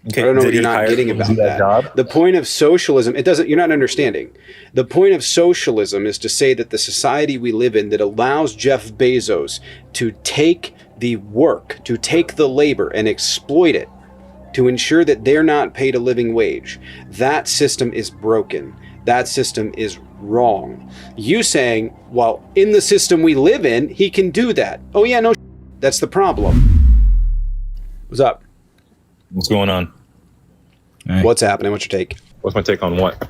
Okay, I don't know what did you're he not hire getting him to about do that. job? The point of socialism, you're not understanding. The point of socialism is to say that the society we live in that allows Jeff Bezos to take the work, to take the labor and exploit it, to ensure that they're not paid a living wage. That system is broken. That system is wrong. You saying, well, in the system we live in, he can do that. Oh yeah, no, that's the problem. What's up? What's going on? Hey. What's happening? What's your take? What's my take on what?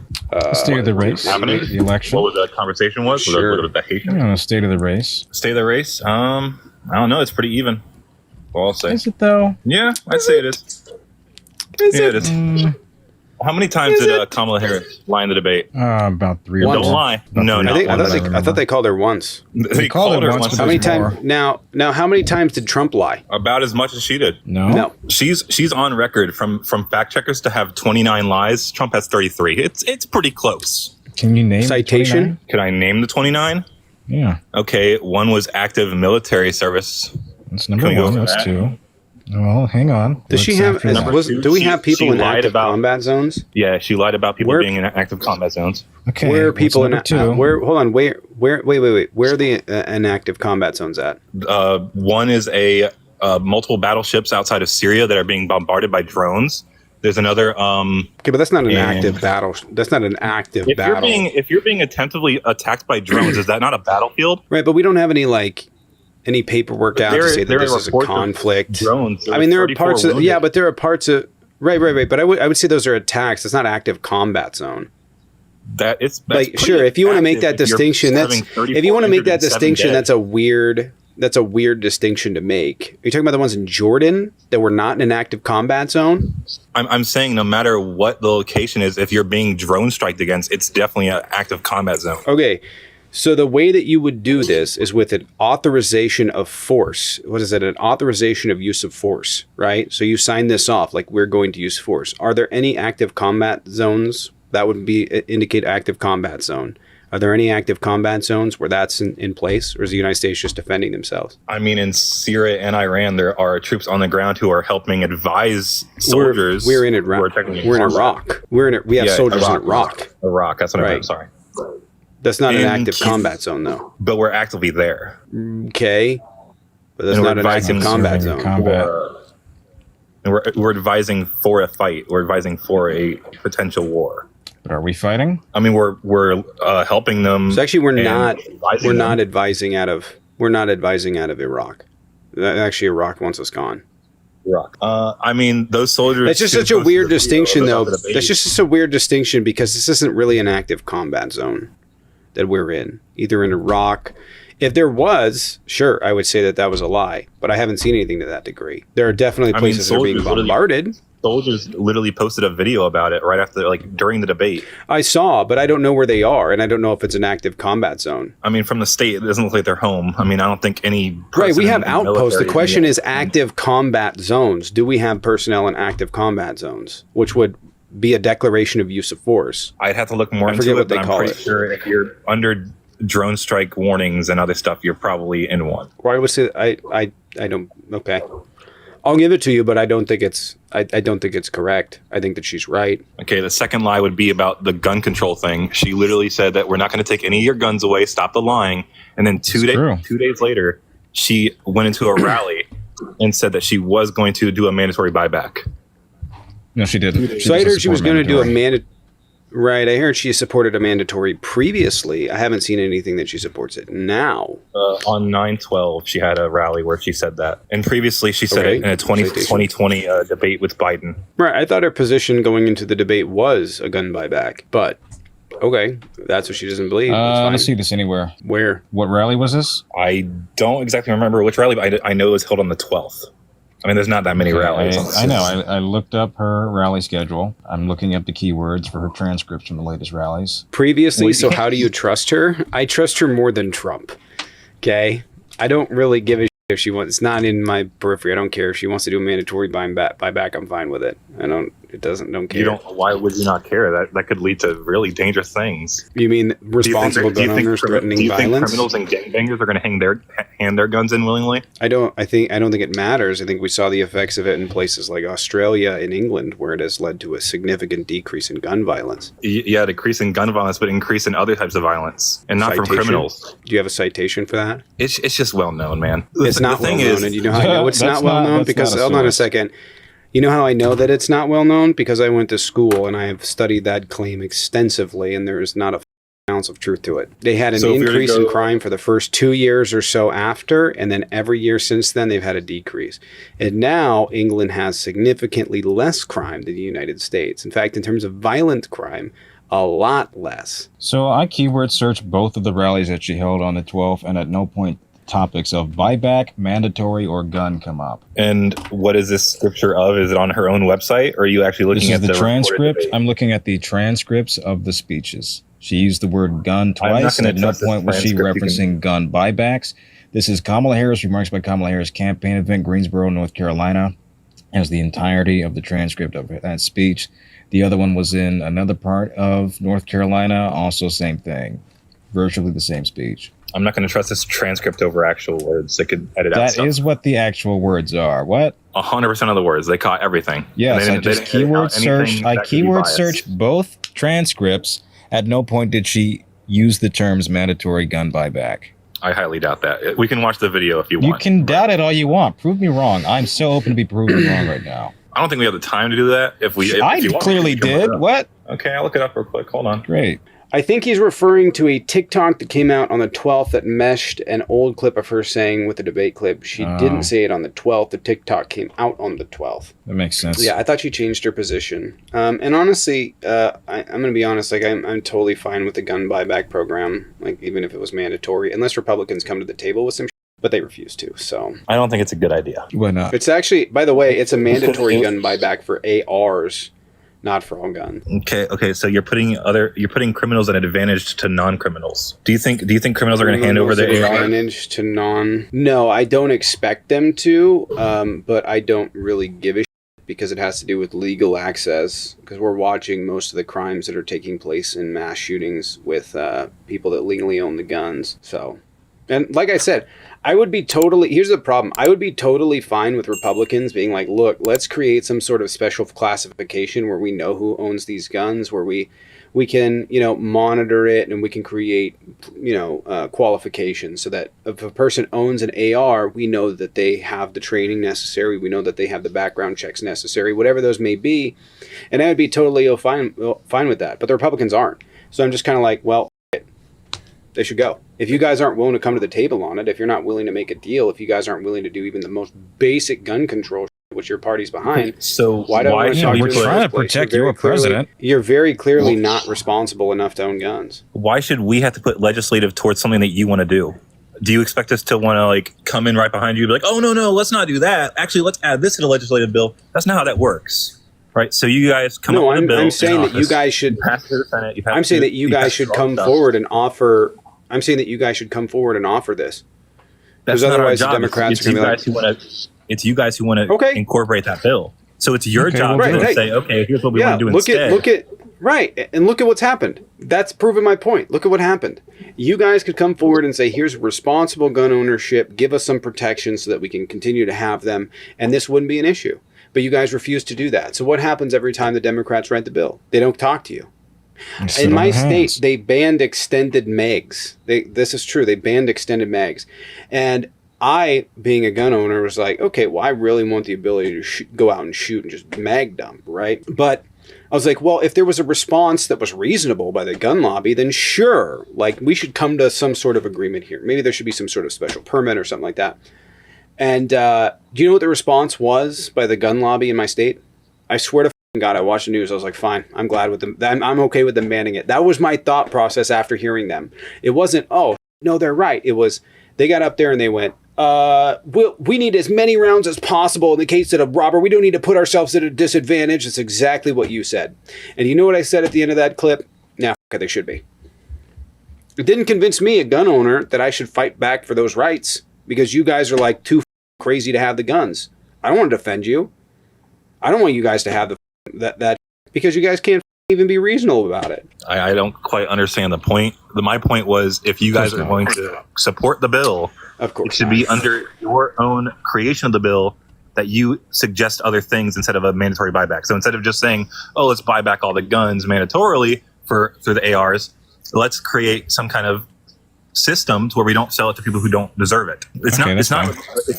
State of the race, happening? the election. What was that conversation was? Sure. Was it the Haitian? Yeah, state of the race. State of the race? I don't know. It's pretty even. Well, I'll say. Is it though? Yeah, I'd say it is. It is. How many times did Kamala Harris lie in the debate? About 3 or Once. 4. Don't lie. About No, three. not once. I thought they called her once. They called her once, but How many there's more. times? Now, how many times did Trump lie? About as much as she did. No. She's on record from fact checkers to have 29 lies. Trump has 33. It's pretty close. Can you name the Citation? 29? Can I name the 29? Yeah, Okay, one was active military service. that's number Can we go one. for That's that? 2. Well, hang on. Does she Let's have? after that. Number two, Do we have she people in lied active about- combat zones? Yeah, she lied about people Where- being in active combat zones. Okay. Where are what's people in? number 2? Hold on. Wait. Where are the inactive combat zones at? One is a multiple battleships outside of Syria that are being bombarded by drones. There's another. Okay, but that's not an And- active battle. That's not an active If battle. if you're being attentively attacked by drones, is that not a battlefield? Right, but we don't have any paperwork out to say that this is a conflict. Drones. I mean, there are 34 parts of wounded. but there are parts of right. But I would say those are attacks. It's not active combat zone. That's Like, pretty sure, if you want to make active that if you're distinction, having if 34 you want to make injured that and 7 distinction, dead. that's a weird distinction to make. Are you talking about the ones in Jordan that were not in an active combat zone? I'm saying no matter what the location is, if you're being drone striked against, it's definitely an active combat zone. Okay. So the way that you would do this is with an authorization of force. What is it? An authorization of use of force, right? So you sign this off like we're going to use force. Are there any active combat zones that would indicate active combat zone? Are there any active combat zones where that's in place, or is the United States just defending themselves? I mean, in Syria and Iran, there are troops on the ground who are helping advise soldiers. We're in who are Iraq. technically We're in combat. Iraq. We have Yeah, soldiers in Iraq. Iraq. That's what I Right. meant. Sorry, That's not an And active combat zone, though. but we're actively there. Okay, but that's And we're not an active advising combat serving zone. combat. And we're advising for a fight. We're advising for a potential war. But are we fighting? I mean, we're helping them. So actually, we're and not advising them. advising out of Iraq. Actually, Iraq wants us gone. Iraq. I mean, those soldiers. That's just who such a posted weird the video distinction, of though. the debate. That's just such a weird distinction because this isn't really an active combat zone that we're in, either in Iraq. If there was, sure, I would say that was a lie, but I haven't seen anything to that degree. There are definitely I mean, places that are being soldiers literally- bombarded. Soldiers literally posted a video about it right after, like during the debate. I saw, but I don't know where they are, and I don't know if it's an active combat zone. I mean, from the state, it doesn't look like they're home. I mean, I don't think any. Right, we have person in outposts. The military question yet. is active combat zones. Do we have personnel in active combat zones, which would be a declaration of use of force? I'd have to look more I into forget it, what but they I'm call pretty it. sure if you're under drone strike warnings and other stuff, you're probably in one. Or I would say I don't. Okay, I'll give it to you, but I don't think it's. I don't think it's correct. I think that she's right. Okay, the second lie would be about the gun control thing. She literally said that we're not going to take any of your guns away. Stop the lying. And then 2 days later, she went into a rally and said that she was going to do a mandatory buyback. No, she didn't. So I heard she was going to do a mandatory. Right, I heard she supported a mandatory previously. I haven't seen anything that she supports it now. On 9/12, she had a rally where she said that. And previously, she said Okay. it in a 2020 debate with Biden. Right, I thought her position going into the debate was a gun buyback, but okay, that's what she doesn't believe. That's I fine. don't see this anywhere. Where? What rally was this? I don't exactly remember which rally, but I know it was held on the 12th. I mean, there's not that many rallies. I know. I looked up her rally schedule. I'm looking up the keywords for her transcripts from the latest rallies. Previously, so how do you trust her? I trust her more than Trump. Okay? I don't really give a shit if she wants. It's not in my periphery. I don't care if she wants to do a mandatory buyback. I'm fine with it. Don't care. You don't. Why would you not care? That could lead to really dangerous things. You mean responsible gun owners do threatening you think violence? criminals and gangbangers are going to hand their guns in willingly? I don't think it matters. I think we saw the effects of it in places like Australia and England, where it has led to a significant decrease in gun violence. Yeah, decrease in gun violence, but increase in other types of violence, and not from criminals. Do you have a citation for that? It's just well known, man. It's not well known, and you know how I know it's not well known? Because, hold on a second. You know how I know that it's not well known? Because I went to school and I have studied that claim extensively, and there is not a ounce of truth to it. They had an increase in crime for the first 2 years or so after, and then every year since then they've had a decrease. And now England has significantly less crime than the United States. In fact, in terms of violent crime, a lot less. So I keyword searched both of the rallies that she held on the 12th, and at no point topics of buyback, mandatory, or gun come up. And what is this scripture of? Is it on her own website, or are you actually looking at the transcript? I'm looking at the transcripts of the speeches. She used the word gun twice, and at no point was she referencing gun buybacks. This is Kamala Harris, remarks by Kamala Harris campaign event, Greensboro, North Carolina, as the entirety of the transcript of that speech. The other one was in another part of North Carolina, also same thing, virtually the same speech. I'm not going to trust this transcript over actual words. They could edit out stuff. That is what the actual words are. What? 100% of the words. They caught everything. Yes, I just keyword searched. I keyword searched both transcripts. At no point did she use the terms mandatory gun buyback. I highly doubt that. We can watch the video if you want. You can doubt it all you want. Prove me wrong. I'm so open to be proven wrong right now. I don't think we have the time to do that. I clearly did. What? Okay, I'll look it up real quick. Hold on. Great. I think he's referring to a TikTok that came out on the 12th that meshed an old clip of her saying with the debate clip. She didn't say it on the 12th. The TikTok came out on the 12th. That makes sense. Yeah, I thought she changed her position. And honestly, I'm going to be honest. Like, I'm totally fine with the gun buyback program. Like, even if it was mandatory, unless Republicans come to the table with some. But they refuse to. So I don't think it's a good idea. Why not? It's actually, by the way, it's a mandatory gun buyback for ARs. Not for all guns. Okay. So you're putting criminals at an advantage to non-criminals. Do you think criminals are going to hand over their advantage to non? No, I don't expect them to. But I don't really give a shit because it has to do with legal access. Because we're watching most of the crimes that are taking place in mass shootings with people that legally own the guns. So, and like I said, I would be totally, here's the problem. I would be totally fine with Republicans being like, look, let's create some sort of special classification where we know who owns these guns, where we can, monitor it, and we can create, qualifications so that if a person owns an AR, we know that they have the training necessary. We know that they have the background checks necessary, whatever those may be. And I would be totally fine with that. But the Republicans aren't. So I'm just kind of like, well, they should go. If you guys aren't willing to come to the table on it, if you're not willing to make a deal, if you guys aren't willing to do even the most basic gun control, which your party's behind, so why don't we're trying to protect your president? You're very clearly not responsible enough to own guns. Why should we have to put legislative towards something that you want to do? Do you expect us to want to come in right behind you and be like, oh no, let's not do that. Actually, let's add this to the legislative bill. That's not how that works. Right, so you guys come up with a bill. I'm saying that you guys should. I'm saying that you guys should come forward and offer. I'm saying that you guys should come forward and offer this. Because otherwise, the Democrats are going to be like, it's you guys who want to incorporate that bill. So it's your job to say, okay, here's what we want to do instead. Look at what's happened. That's proving my point. Look at what happened. You guys could come forward and say, here's responsible gun ownership. Give us some protection so that we can continue to have them, and this wouldn't be an issue. But you guys refuse to do that. So what happens every time the Democrats write the bill? They don't talk to you. In my state, they banned extended mags. This is true. They banned extended mags. And I, being a gun owner, was like, okay, well, I really want the ability to go out and shoot and just mag dump, right? But I was like, well, if there was a response that was reasonable by the gun lobby, then sure, we should come to some sort of agreement here. Maybe there should be some sort of special permit or something like that. And do you know what the response was by the gun lobby in my state? I swear to God, I watched the news. I was like, fine, I'm glad with them. I'm okay with them banning it. That was my thought process after hearing them. It wasn't, oh, no, they're right. It was, they got up there and they went, we need as many rounds as possible in the case of a robber. We don't need to put ourselves at a disadvantage. That's exactly what you said. And you know what I said at the end of that clip? Nah, f*** it, they should be. It didn't convince me, a gun owner, that I should fight back for those rights because you guys are too crazy to have the guns. I don't want to defend you. I don't want you guys to have that because you guys can't even be reasonable about it. I don't quite understand the point. My point was, if you guys are going to support the bill, Of course, it should be under your own creation of the bill that you suggest other things instead of a mandatory buyback. So instead of just saying, "Oh, let's buy back all the guns mandatorily through the ARs," let's create some kind of systems where we don't sell it to people who don't deserve it. It's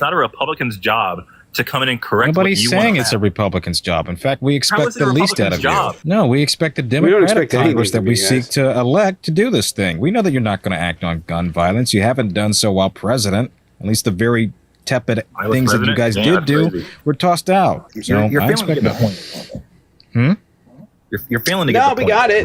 not a Republican's job to come in and correct. Nobody's saying it's a Republican's job. In fact, we expect the least out of you. No, we expect the Democratic Congress that we seek to elect to do this thing. We know that you're not going to act on gun violence. You haven't done so while president. At least the very tepid things that you guys did do were tossed out. So you're failing to get the point. You're failing to get the point. No, we got it.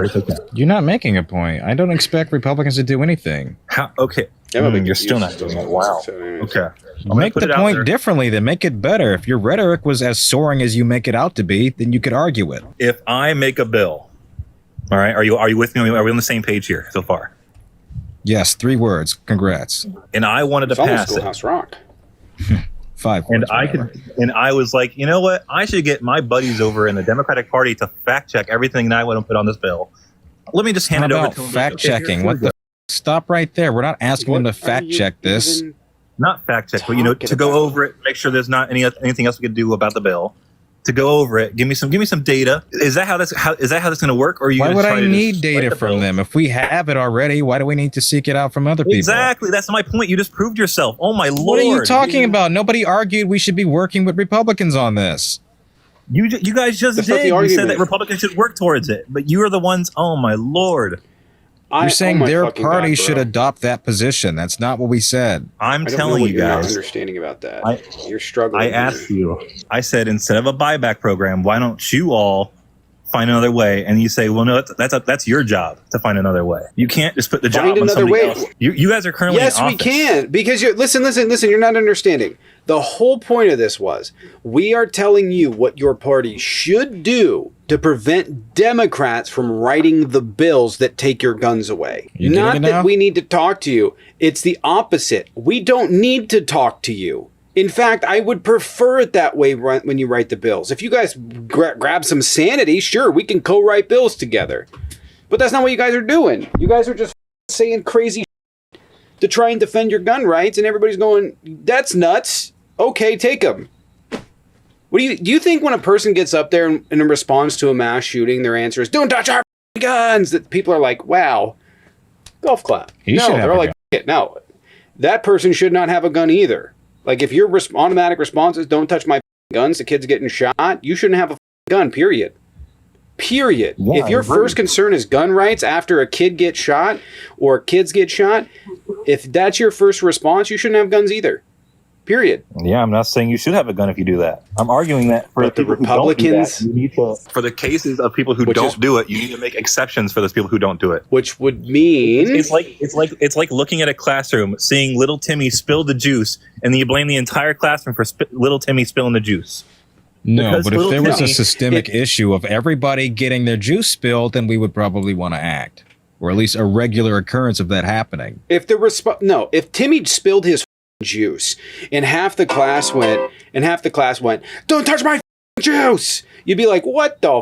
You're not making a point. I don't expect Republicans to do anything. Okay. You're still not doing it. Wow. Okay. Make the point differently, then make it better. If your rhetoric was as soaring as you make it out to be, then you could argue it. If I make a bill, all right, are you with me? Are we on the same page here so far? Yes, 3 words. Congrats. And I wanted to pass it. Schoolhouse Rock. 5 and words. I was like, you know what? I should get my buddies over in the Democratic Party to fact check everything that I want to put on this bill. Let me just hand it over to them. Fact checking. What the? Stop right there. We're not asking them to fact check this. Not fact check, but to go over it, make sure there's not anything else we can do about the bill. To go over it, give me some data. Is that how this going to work? Or are you? Why would I need data from them if we have it already? Why do we need to seek it out from other people? Exactly, that's my point. You just proved yourself. Oh my lord! What are you talking about? Nobody argued we should be working with Republicans on this. You guys just did. You said that Republicans should work towards it, but you are the ones. Oh my lord! You're saying their party should adopt that position. That's not what we said. I'm telling you guys. Understanding about that. You're struggling. I asked you. I said, instead of a buyback program, why don't you all find another way? And you say, well, no, that's your job to find another way. You can't just put the job on somebody else. You guys are currently in office. Yes, we can. Because listen, you're not understanding. The whole point of this was we are telling you what your party should do to prevent Democrats from writing the bills that take your guns away. Not that we need to talk to you. It's the opposite. We don't need to talk to you. In fact, I would prefer it that way when you write the bills. If you guys grab some sanity, sure, we can co-write bills together. But that's not what you guys are doing. You guys are just saying crazy to try and defend your gun rights, and everybody's going, that's nuts. Okay, take them. Do you think when a person gets up there and in response to a mass shooting, their answer is, don't touch our guns, that people are like, wow, golf clap. They're like, no, that person should not have a gun either. Like, if your automatic response is, don't touch my guns, the kid's getting shot, you shouldn't have a gun, period. Period. Yeah, if your first concern is gun rights after a kid gets shot or kids get shot, if that's your first response, you shouldn't have guns either. Period. Yeah, I'm not saying you should have a gun if you do that. I'm arguing that for the Republicans, you need to, for the cases of people who don't do it, you need to make exceptions for those people who don't do it. Which would mean it's like looking at a classroom, seeing little Timmy spill the juice, and then you blame the entire classroom for little Timmy spilling the juice. No, because but if there was a systemic issue of everybody getting their juice spilled, then we would probably want to act, or at least a regular occurrence of that happening. If Timmy spilled his juice and half the class went, don't touch my juice, you'd be like, what the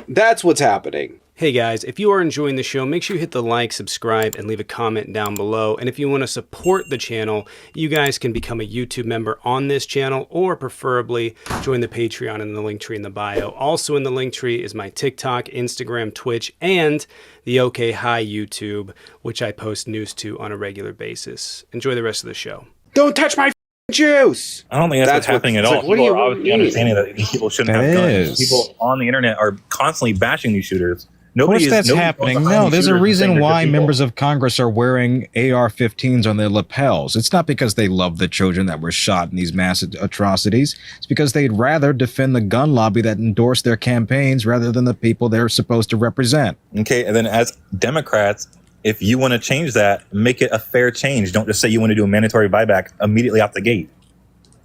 that's what's happening. Hey guys, if you are enjoying the show, make sure you hit the like, subscribe, and leave a comment down below. And if you want to support the channel, you guys can become a YouTube member on this channel, or preferably join the Patreon in the link tree in the bio. Also in the link tree is my TikTok, Instagram, Twitch, and the OK Hi YouTube, which I post news to on a regular basis. Enjoy the rest of the show. Don't touch my juice. I don't think that's what's happening at all. People are obviously understanding that these people shouldn't have guns. People on the internet are constantly bashing these shooters. Nobody that's happening. No, there's a reason why members of Congress are wearing AR-15s on their lapels. It's not because they love the children that were shot in these massive atrocities. It's because they'd rather defend the gun lobby that endorsed their campaigns rather than the people they're supposed to represent. Okay, and then as Democrats, if you want to change that, make it a fair change. Don't just say you want to do a mandatory buyback immediately out the gate.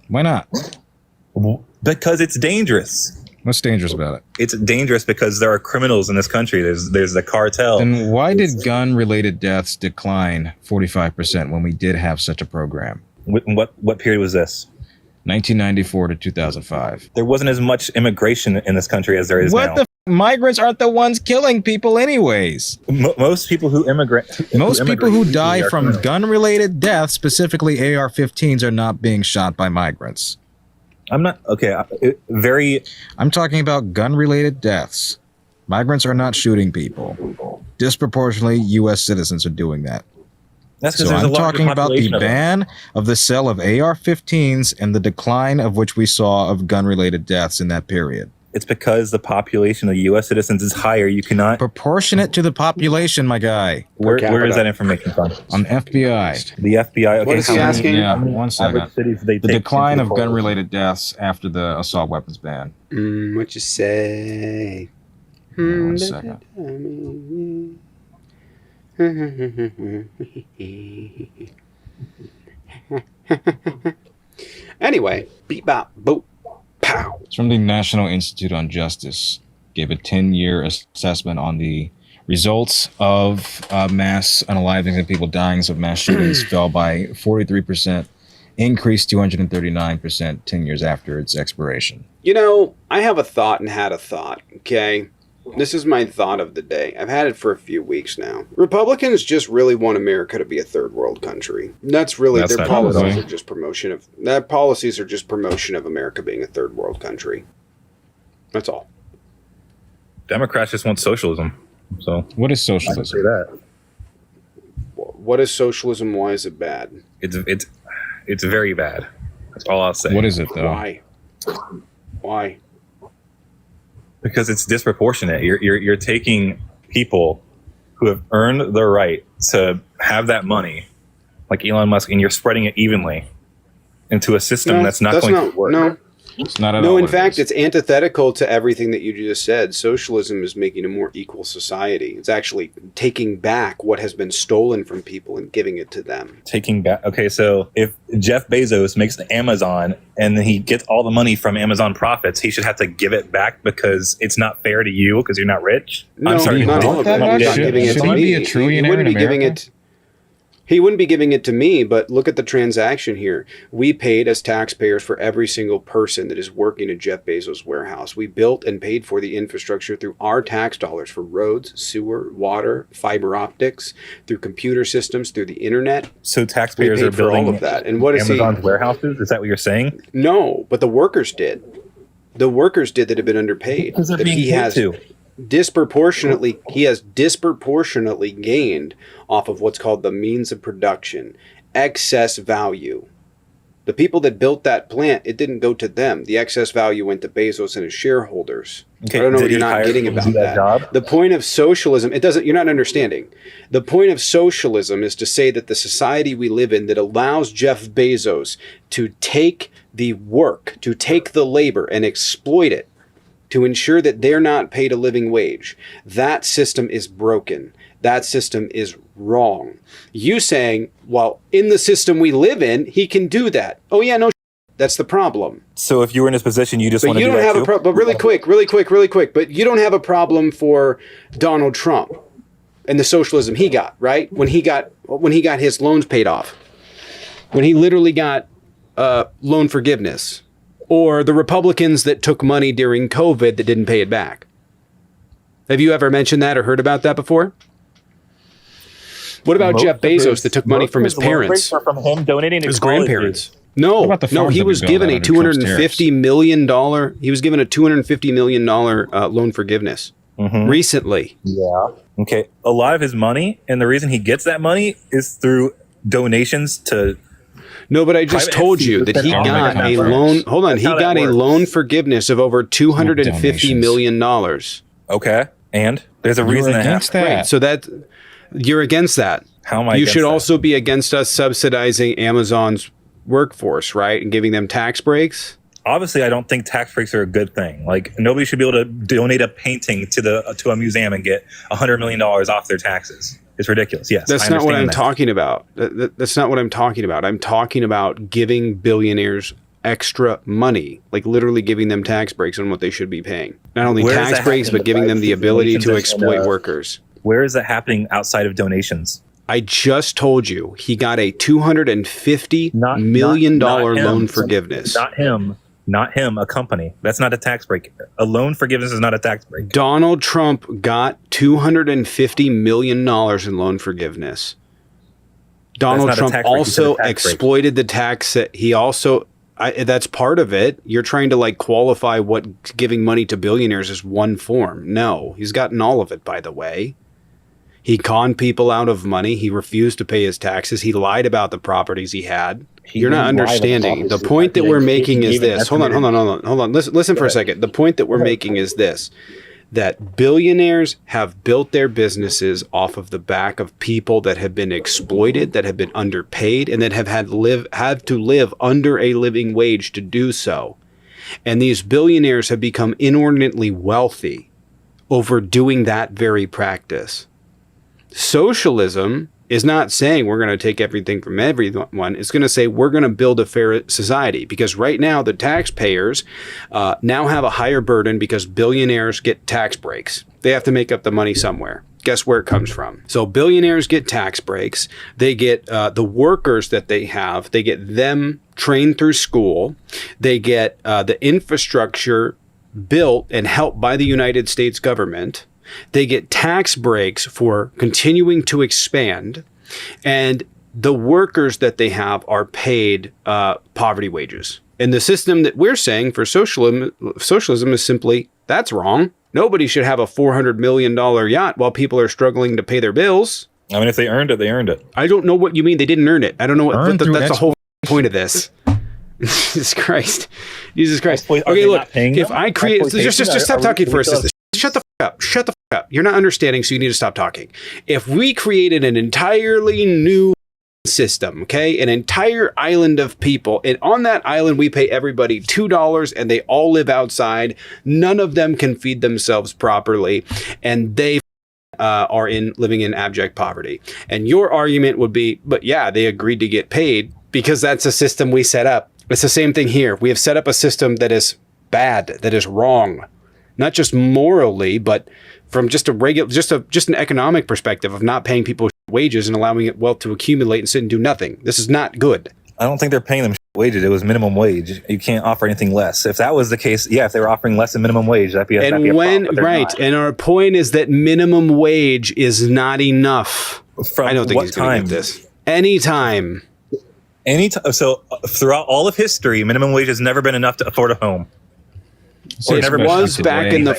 Why not? Because it's dangerous. What's dangerous about it? It's dangerous because there are criminals in this country. There's the cartel. And why did gun-related deaths decline 45% when we did have such a program? What period was this? 1994 to 2005. There wasn't as much immigration in this country as there is now. What the migrants aren't the ones killing people anyways. Most people who die from gun-related deaths, specifically AR-15s, are not being shot by migrants. I'm not okay. I'm talking about gun-related deaths. Migrants are not shooting people. Disproportionately, U.S. citizens are doing that. That's so I'm talking about the ban of the sale of AR-15s and the decline of which we saw of gun-related deaths in that period. It's because the population of U.S. citizens is higher. You cannot proportionate to the population, my guy. Where is that information from? On FBI. The FBI. Okay, what is he asking? Yeah, 1 second. The decline of gun-related deaths after the assault weapons ban. What you say? 1 second. Anyway, beep bop boop pow. It's from the National Institute on Justice. Gave a 10-year assessment on the results of mass unalivings and people dying of mass shootings fell by 43%, increased 239% 10 years after its expiration. You know, I have a thought and had a thought, okay? This is my thought of the day. I've had it for a few weeks now. Republicans just really want America to be a third world country. That's really their policies are just promotion of America being a third world country. That's all. Democrats just want socialism. So what is socialism? I say that. What is socialism? Why is it bad? It's very bad. That's all I'll say. What is it though? Why? Because it's disproportionate. You're taking people who have earned the right to have that money, like Elon Musk, and you're spreading it evenly into a system that's not going to work. No, it's not at all. No, in fact, it's antithetical to everything that you just said. Socialism is making a more equal society. It's actually taking back what has been stolen from people and giving it to them. Taking back. Okay, so if Jeff Bezos makes the Amazon and then he gets all the money from Amazon profits, he should have to give it back because it's not fair to you because you're not rich. No, I'm sorry. not all of it. He's not giving it to me. Be a trillionaire in America? He wouldn't be giving it to me, but look at the transaction here. We paid as taxpayers for every single person that is working at Jeff Bezos' warehouse. We built and paid for the infrastructure through our tax dollars for roads, sewer, water, fiber optics, through computer systems, through the internet. So taxpayers are building all of that. And what is Amazon's warehouses? Is that what you're saying? No, but the workers did. The workers did that have been underpaid. Because they're being paid to. He has disproportionately gained off of what's called the means of production, excess value. The people that built that plant, it didn't go to them. The excess value went to Bezos and his shareholders. Okay, I don't know what you're not getting about that. The point of socialism, you're not understanding. The point of socialism is to say that the society we live in that allows Jeff Bezos to take the work, to take the labor and exploit it, to ensure that they're not paid a living wage. That system is broken. That system is wrong. You saying, well, in the system we live in, he can do that. Oh yeah, no, that's the problem. So if you were in his position, you just want to do that too? But you don't have a problem, but really quick, but you don't have a problem for Donald Trump and the socialism he got, right? When he got his loans paid off. When he literally got loan forgiveness. Or the Republicans that took money during COVID that didn't pay it back. Have you ever mentioned that or heard about that before? What about Jeff Bezos that took money from his parents? Or from him donating to his grandparents? No, he was given a $250 million. He was given a $250 million loan forgiveness recently. Yeah. Okay. A lot of his money, and the reason he gets that money is through donations to. No, but I just told you that he got a loan. Hold on. He got a loan forgiveness of over $250 million. Okay. And there's a reason against that. Right, so that you're against that. How am I? You should also be against us subsidizing Amazon's workforce, right? And giving them tax breaks. Obviously, I don't think tax breaks are a good thing. Like nobody should be able to donate a painting to a museum and get $100 million off their taxes. It's ridiculous. Yes, that's not what I'm talking about. That's not what I'm talking about. I'm talking about giving billionaires extra money, like literally giving them tax breaks on what they should be paying. Not only tax breaks, but giving them the ability to exploit workers. Where is that happening outside of donations? I just told you he got a $250 million loan forgiveness. Not him. Not him, a company. That's not a tax break. A loan forgiveness is not a tax break. Donald Trump got $250 million in loan forgiveness. Donald Trump also exploited the tax. He also, that's part of it. You're trying to like qualify what giving money to billionaires is one form. No, he's gotten all of it, by the way. He conned people out of money. He refused to pay his taxes. He lied about the properties he had. You're not understanding. The point that we're making is this. Hold on. Listen for a second. The point that we're making is this, that billionaires have built their businesses off of the back of people that have been exploited, that have been underpaid, and that have had to live under a living wage to do so. And these billionaires have become inordinately wealthy over doing that very practice. Socialism is not saying we're going to take everything from everyone. It's going to say we're going to build a fair society, because right now the taxpayers now have a higher burden because billionaires get tax breaks. They have to make up the money somewhere. Guess where it comes from? So billionaires get tax breaks. They get the workers that they have. They get them trained through school. They get the infrastructure built and helped by the United States government. They get tax breaks for continuing to expand, and the workers that they have are paid poverty wages. And the system that we're saying for socialism is simply, that's wrong. Nobody should have a $400 million yacht while people are struggling to pay their bills. I mean, if they earned it, they earned it. I don't know what you mean. They didn't earn it. I don't know what that's the whole point of this. Jesus Christ. Okay, look, if I create, just stop talking for a second. Shut the up. Shut the up. You're not understanding, so you need to stop talking. If we created an entirely new system, okay, an entire island of people, and on that island we pay everybody $2 and they all live outside, none of them can feed themselves properly, and they are living in abject poverty. And your argument would be, but yeah, they agreed to get paid because that's a system we set up. It's the same thing here. We have set up a system that is bad, that is wrong. Not just morally, but from just an economic perspective of not paying people wages and allowing wealth to accumulate and sit and do nothing. This is not good. I don't think they're paying them wages. It was minimum wage. You can't offer anything less. If that was the case, yeah, if they were offering less than minimum wage, that'd be a problem, right. And our point is that minimum wage is not enough. I don't think he's going to get this. Anytime. So throughout all of history, minimum wage has never been enough to afford a home. It never was back in the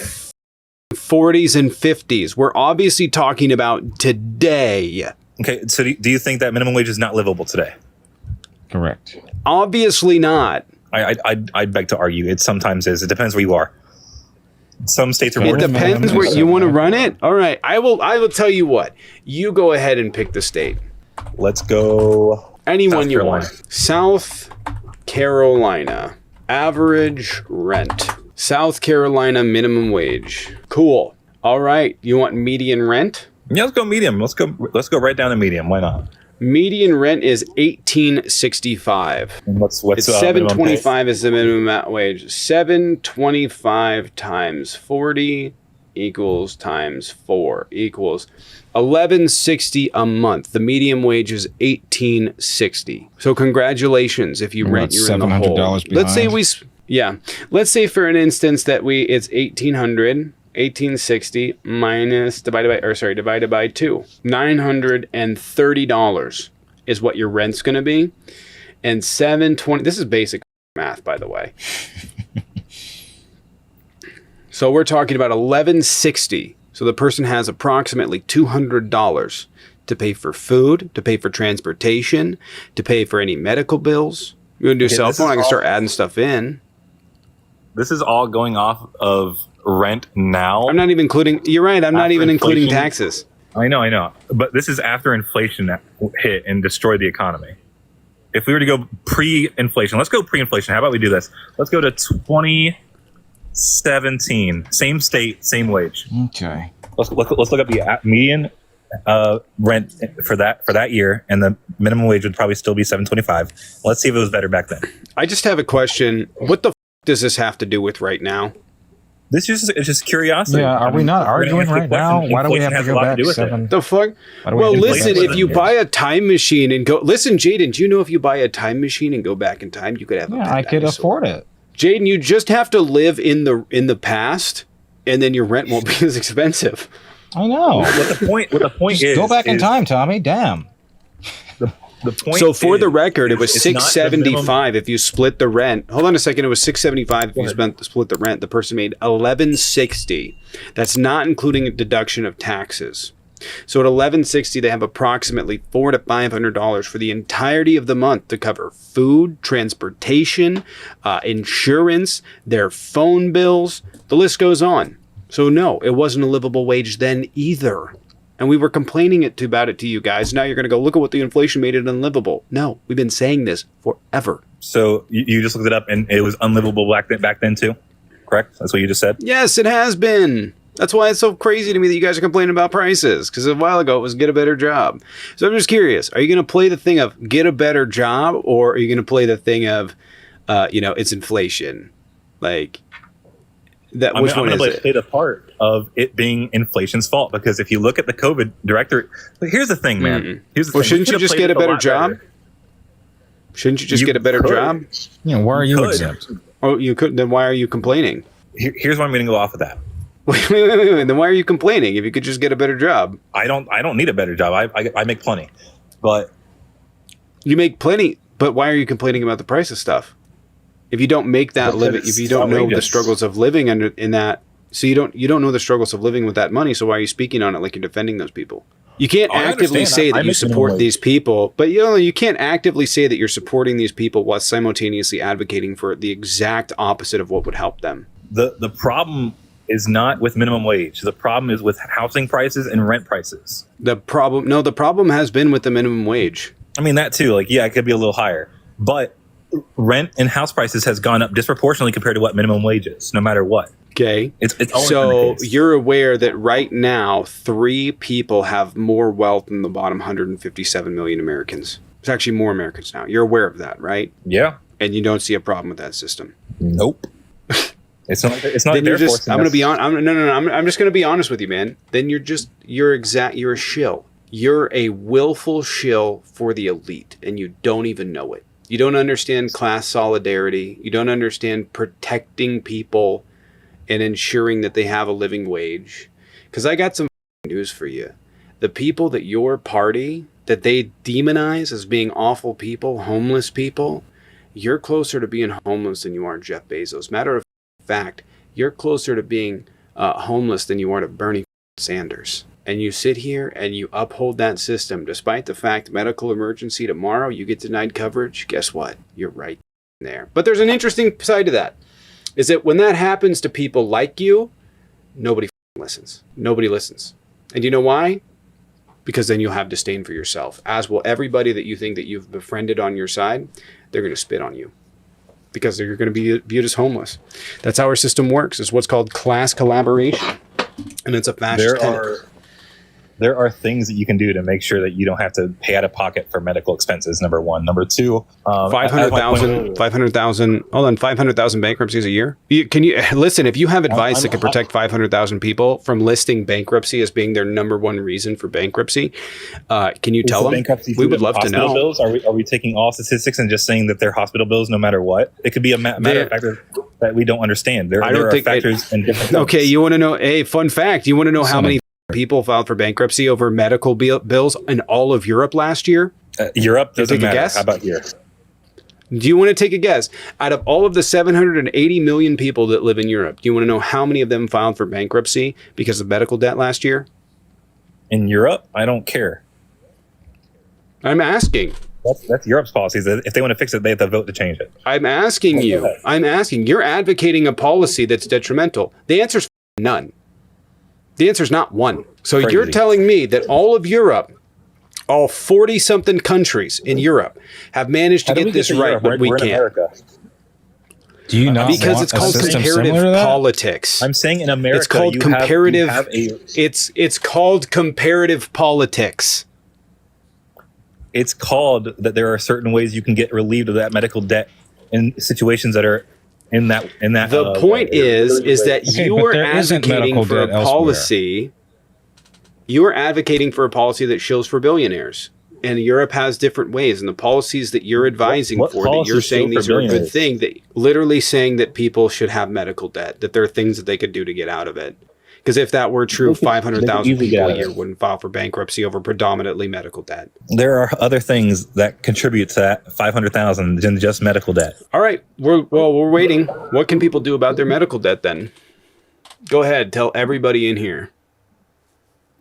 40s and 50s. We're obviously talking about today. Okay, so do you think that minimum wage is not livable today? Correct. Obviously not. I beg to argue. It sometimes is. It depends where you are. Some states are more. It depends where you want to run it. All right, I will tell you what. You go ahead and pick the state. Let's go. Anyone you want. South Carolina. Average rent. South Carolina minimum wage. Cool. All right. You want median rent? Yeah, let's go medium. Let's go right down to medium. Why not? Median rent is $18.65. What's it's $7.25 is the minimum wage. $7.25 times 40 equals times 4 equals $11.60 a month. The median wage is $18.60. So congratulations if you rent, you're in the hole. Let's say let's say for an instance that it's $1860 divided by 2. $930 is what your rent's going to be. And $7.20, this is basic math, by the way. So we're talking about $11.60. So the person has approximately $200 to pay for food, to pay for transportation, to pay for any medical bills. You want to do cell phone? I can start adding stuff in. This is all going off of rent now. I'm not even including. You're right. I'm not even including taxes. I know. But this is after inflation hit and destroyed the economy. If we were to go pre-inflation, let's go pre-inflation. How about we do this? Let's go to 2017. Same state, same wage. Okay. Let's look up the median rent for that year, and the minimum wage would probably still be $7.25. Let's see if it was better back then. I just have a question. What the does this have to do with right now? It's just curiosity. Yeah, are we not arguing right now? Why do we have to go back 7? The fuck? Well, listen, if you buy a time machine and go... Listen, Jaden, do you know if you buy a time machine and go back in time, you could have a I could afford it. Jaden, you just have to live in the past, and then your rent won't be as expensive. I know. What the point is, go back in time, Tommy. Damn. The point. So for the record, it was $675 if you split the rent. Hold on a second. It was $675 if you split the rent. The person made $1,160. That's not including a deduction of taxes. So at $1,160, they have approximately $400 to $500 for the entirety of the month to cover food, transportation, insurance, their phone bills. The list goes on. So no, it wasn't a livable wage then either. And we were complaining about it to you guys. Now you're going to go, look at what the inflation made it unlivable. No, we've been saying this forever. So you just looked it up and it was unlivable back then too? Correct? That's what you just said? Yes, it has been. That's why it's so crazy to me that you guys are complaining about prices. Because a while ago it was get a better job. So I'm just curious. Are you going to play the thing of get a better job? Or are you going to play the thing of, it's inflation? Like... Which one is it? I'm going to play the part of it being inflation's fault, because if you look at the COVID director, here's the thing, man. Mm-hmm. Well, shouldn't you just get a better job? Shouldn't you just get a better job? Why are you exempt? Oh, you could. Then why are you complaining? Here's why I'm going to go off of that. Wait. Then why are you complaining if you could just get a better job? I don't need a better job. I make plenty, but you make plenty. But why are you complaining about the price of stuff? If you don't make that living, if you don't know the struggles of living in that, so you don't know the struggles of living with that money. So why are you speaking on it like you're defending those people? You can't actively say that you support these people, but you can't actively say that you're supporting these people while simultaneously advocating for the exact opposite of what would help them. The problem is not with minimum wage. The problem is with housing prices and rent prices. The problem has been with the minimum wage. I mean, that too. It could be a little higher, but rent and house prices has gone up disproportionately compared to what minimum wage is, no matter what. Okay. It's so you're aware that right now, 3 people have more wealth than the bottom 157 million Americans. There's actually more Americans now. You're aware of that, right? Yeah. And you don't see a problem with that system. Nope. It's not. Then you're just. I'm gonna be on. I'm just gonna be honest with you, man. Then you're a shill. You're a willful shill for the elite, and you don't even know it. You don't understand class solidarity. You don't understand protecting people and ensuring that they have a living wage. Because I got some news for you. The people that your party, that they demonize as being awful people, homeless people, you're closer to being homeless than you are Jeff Bezos. Matter of fact, you're closer to being homeless than you are to Bernie Sanders. And you sit here and you uphold that system despite the fact medical emergency tomorrow, you get denied coverage. Guess what? You're right there. But there's an interesting side to that, is that when that happens to people like you, nobody listens. Nobody listens. And you know why? Because then you'll have disdain for yourself, as will everybody that you think that you've befriended on your side. They're going to spit on you because you're going to be viewed as homeless. That's how our system works. It's what's called class collaboration. And it's a fascist tenet. There are things that you can do to make sure that you don't have to pay out of pocket for medical expenses. Number one. Number two, 500,000. Hold on, 500,000 bankruptcies a year. Can you listen? If you have advice that can protect 500,000 people from listing bankruptcy as being their number one reason for bankruptcy, can you tell them? We would love to know. Bills? Are we taking all statistics and just saying that they're hospital bills no matter what? It could be a matter of fact that we don't understand. There are factors in different. Okay, you want to know? Hey, fun fact. You want to know how many people filed for bankruptcy over medical bills in all of Europe last year? Europe doesn't matter. Guess? How about here? Do you want to take a guess? Out of all of the 780 million people that live in Europe, do you want to know how many of them filed for bankruptcy because of medical debt last year? In Europe? I don't care. I'm asking. That's Europe's policies. If they want to fix it, they have to vote to change it. I'm asking you. You're advocating a policy that's detrimental. The answer's none. The answer is not one. So Crazy. You're telling me that all of Europe, all 40-something countries in Europe have managed to get this right, but we can't. Do you not? Because it's called comparative politics. I'm saying in America, it's called comparative. It's called comparative politics. It's called that there are certain ways you can get relieved of that medical debt in situations that are in that. The point is that you are advocating for a policy. You are advocating for a policy that shills for billionaires. And Europe has different ways, and the policies that you're advising what for, that you're saying these are a good thing, that literally saying that people should have medical debt, that there are things that they could do to get out of it. Because if that were true, 500,000 people a year wouldn't file for bankruptcy over predominantly medical debt. There are other things that contribute to that 500,000 than just medical debt. All right. We're waiting. What can people do about their medical debt then? Go ahead. Tell everybody in here.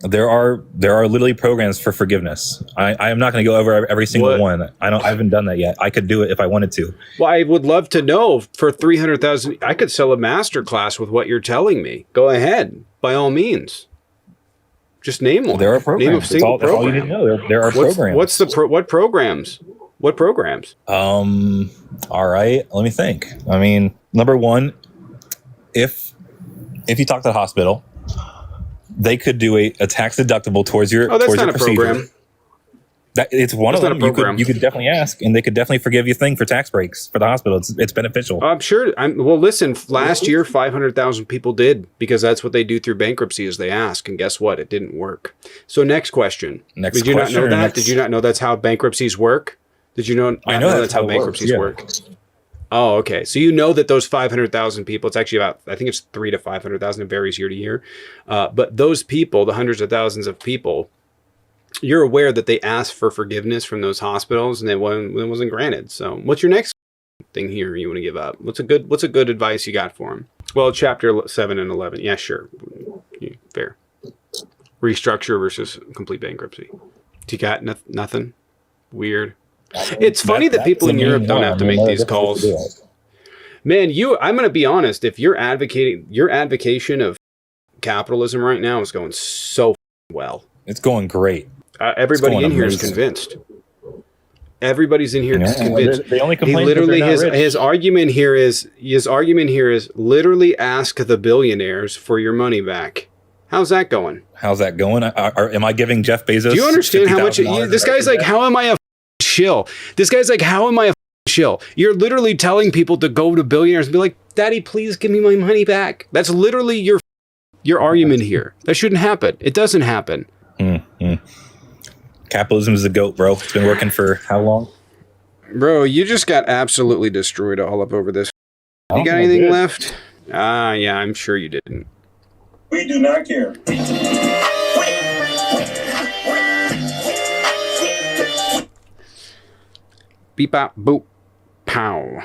There are literally programs for forgiveness. I am not going to go over every single one. I haven't done that yet. I could do it if I wanted to. Well, I would love to know. For 300,000, I could sell a master class with what you're telling me. Go ahead, by all means. Just name one. There are programs. Name a single program. That's all you need to know. There are programs. What programs? What programs? All right. Let me think. I mean, number one, if you talk to the hospital, they could do a tax deductible towards your procedure. Program. It's one of them. You could definitely ask, and they could definitely forgive you for tax breaks for the hospital. It's beneficial. I'm sure. Well, listen. Last year, 500,000 people did, because that's what they do through bankruptcy is they ask, and guess what? It didn't work. So next question. Did you not know that? Did you not know that's how bankruptcies work? Did you know? I know that's how bankruptcies work. Oh, okay. So you know that those 500,000 people, it's actually about, I think it's 300,000 to 500,000. It varies year to year. But those people, the hundreds of thousands of people, you're aware that they asked for forgiveness from those hospitals and it wasn't granted. So what's your next thing here you want to give up? What's a good advice you got for them? Well, chapter 7 and 11. Yeah, sure. Fair. Restructure versus complete bankruptcy. You got nothing? Weird. It's funny that people in Europe don't have to make these calls. Man, I'm going to be honest. If your advocation of capitalism right now is going so well. It's going great. Everybody in here is convinced. Everybody's in here convinced. They only complain. He literally his argument here is literally ask the billionaires for your money back. How's that going? Am I giving Jeff Bezos? Do you understand how much this guy's like? How am I a shill? This guy's like, how am I a shill? You're literally telling people to go to billionaires and be like, Daddy, please give me my money back. That's literally your argument here. That shouldn't happen. It doesn't happen. Mm-hmm. Capitalism is the GOAT, bro. It's been working for how long? Bro, you just got absolutely destroyed all up over this. You got anything left? Yeah, I'm sure you didn't. We do not care. Beep, bop, boop, pow.